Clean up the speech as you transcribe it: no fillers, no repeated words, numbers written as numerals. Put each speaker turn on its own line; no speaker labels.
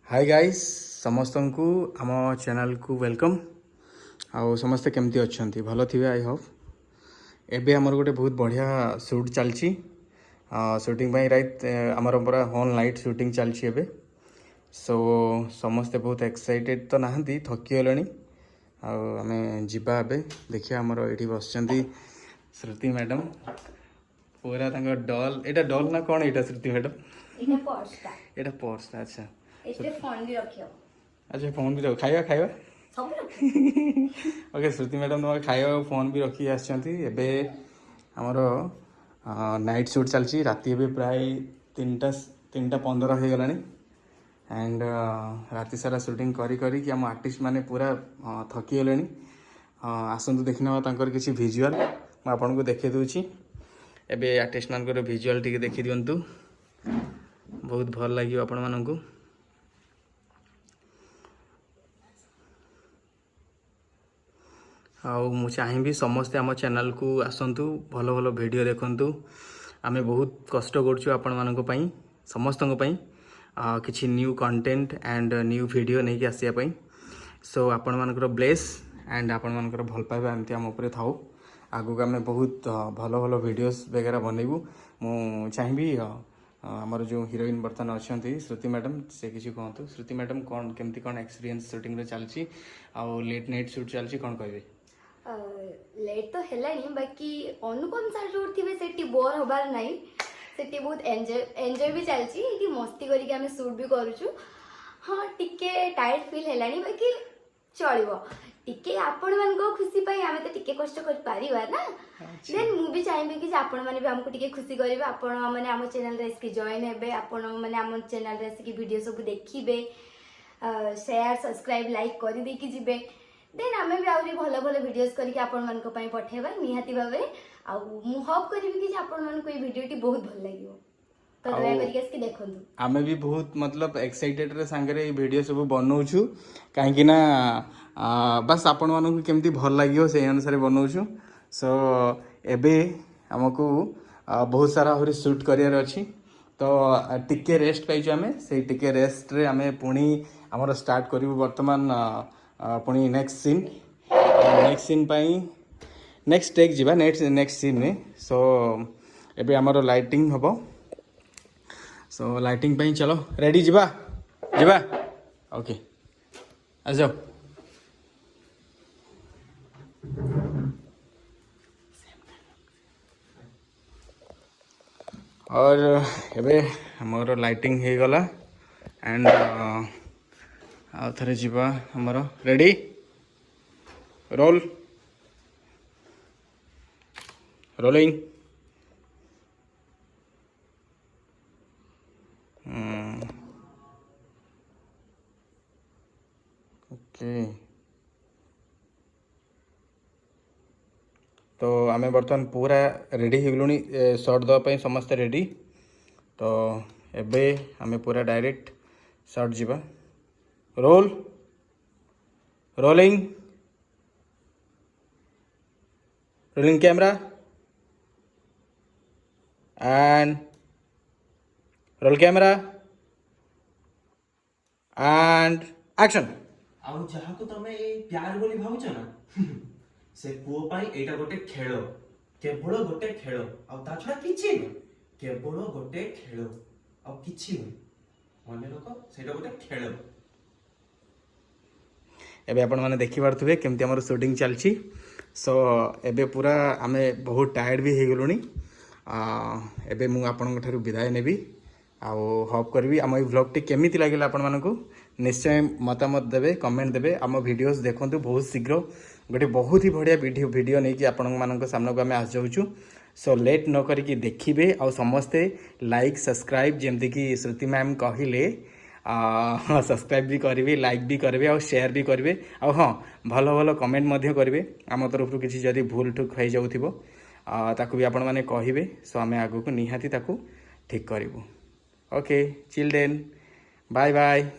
Hi guys समस्त को आम चैनल को वेलकम। आउ समस्ते केमती अच्छा भल थे आई होप। एबे आमर गोटे बहुत बढ़िया शूट चलची शूटिंग राइट आमर पूरा होल नाइट शूटिंग चलची एबे। सो समस्ते बहुत एक्साइटेड तो नहांती थकी गले आम जीवा एबे देखिए आमर ये बस श्रुति मैडम पूरा डल एटा डल ना कौन एटा श्रुति मैडम एटा पर्स अच्छा अच्छा फोन भी रख खाଇବା खाଇବା ओके श्रुति मैडम तुम खाଇବା फोन भी रखी आसबे आमर नाइट शूट चलती राति ए प्राय 3:15 हो गला एंड राति सारा शूटिंग करी आम आर्टिस्ट माने पूरा थकी गले आसतु देखना किसी भिजुआल मुझे आपन को देखे दूची एबे आर्टिस्ट मान भिजुआल टी देखी दिंतु बहुत भल लगे आपण मानू। मु चाहिए समस्ते आम चैनल को आसतु भल भल वीडियो देखु आमे बहुत कष्ट करूँ समस्त किसी new content and new video नहीं कि आसापी। सो आपण मानकर ब्लेस एंड आपण मानकर भल पाइबा एमती आम उपर थाऊ आगू आम बहुत भल भल वीडियोस वगैरह बनइबू। मु चाहिए आमर जो हीरोइन बर्तमान अच्छा श्रुति मैडम से किसी कहतु श्रुति मैडम कौन केमती कौन एक्सपीरियंस शूटिंग चलती आउ लेट नाइट शूट चलती कौन कहे
लेट तो है बाकी अनुपम सर जो थे बोर हबार ना से बहुत एंजॉय भी चलती मस्ती करके आम शूट भी करुचु। हाँ टिके टायर्ड फील है बाकी चलो टिके आपण मान खुशी आम तो टिके कष्ट कर पारिबा ना। देन मु भी चाहिए कि आपण मैंने भी हमको टिके खुशी करेंगे आपण मैंने आम चैनल रे इसकी जॉइन हेबे आपण मैंने आम चैनल रे इसकी वीडियो सब देखिबे शेयर सब्सक्राइब लाइक कर देकी जिबे। देन आम भी आहरी भल भल वीडियोस करके आपण मान पठेबा निहाती भावे आ मु होप करिवि कि आपण मान को ये वीडियोटी बहुत भल लागिवो तो दया करके इसकी देखंतु।
आमे भी बहुत मतलब एक्साइटेड रे संगे वीडियो सब बनाउछु काहे ना बस आपण मान केमती भल लागियो से अनुसार बनाउछु। सो एबे हमको बहुत सारा आहरी शूट करियर अछि तो टिके रेस्ट पाइछु आमे से टिके रेस्ट रे आमे पुणी हमर स्टार्ट करिवु वर्तमान पुणी नेक्स्ट सीन नेक्स्ट टेक जीवा नेक्स्ट सीन में। सो एबे हमर लाइटिंग हबो सो लाइटिंग पे चलो रेडी जीवा जीवा ओके आ जाओ। और एबे हमर लाइटिंग हो गला एंड आ थरे जीवा हमर रेडी रोल रोलिंग ओके। तो आमे बर्तमान पूरा रेडी हो गलुनी शॉट दवाई समस्ते रेडी तो एबे आमे पूरा डायरेक्ट शॉट जीवा role rolling rolling camera and roll camera and action.
आउ जहा को तमे प्यार बोली भावुछ ना से पुओ पाई एटा गोटे खेल केवल गोटे खेल आ ता छडा किछि न केवल गोटे खेल आ किछि न मने रखो सेटा गोटे खेल।
एबे आपण माने देखि पारथुबे केमती हमर शूटिंग चलची। सो एबे पूरा आमे बहुत टायर्ड भी हो गलुनी एबे मु आपन थारु विदाय नेबी आउ होप करबी आम व्लॉग टी केमिति लागिला आपण मानकु निश्चय मतामत देबे कमेंट देबे आम वीडियोस देखंतु बहुत शीघ्र गोटे बहुत ही बढ़िया वीडियो नहीं कि आपण मानक सामने को आम आस जाऊँ। सो लेट न करिकी देखिबे आ समस्ते लाइक सब्सक्राइब जेमती कि श्रुति मैम कहले सब्सक्राइब भी करेंगे लाइक भी करेंगे और शेयर भी करेंगे आ हाँ भल भल कमेंट मध्य करेंगे आम तरफ किसी जदि भूल ठुक हो जाऊँ ताकू भी आपण मैंने कहे। सो आम आगू को निहाती ताकू ठीक करूँ। Okay children bye bye.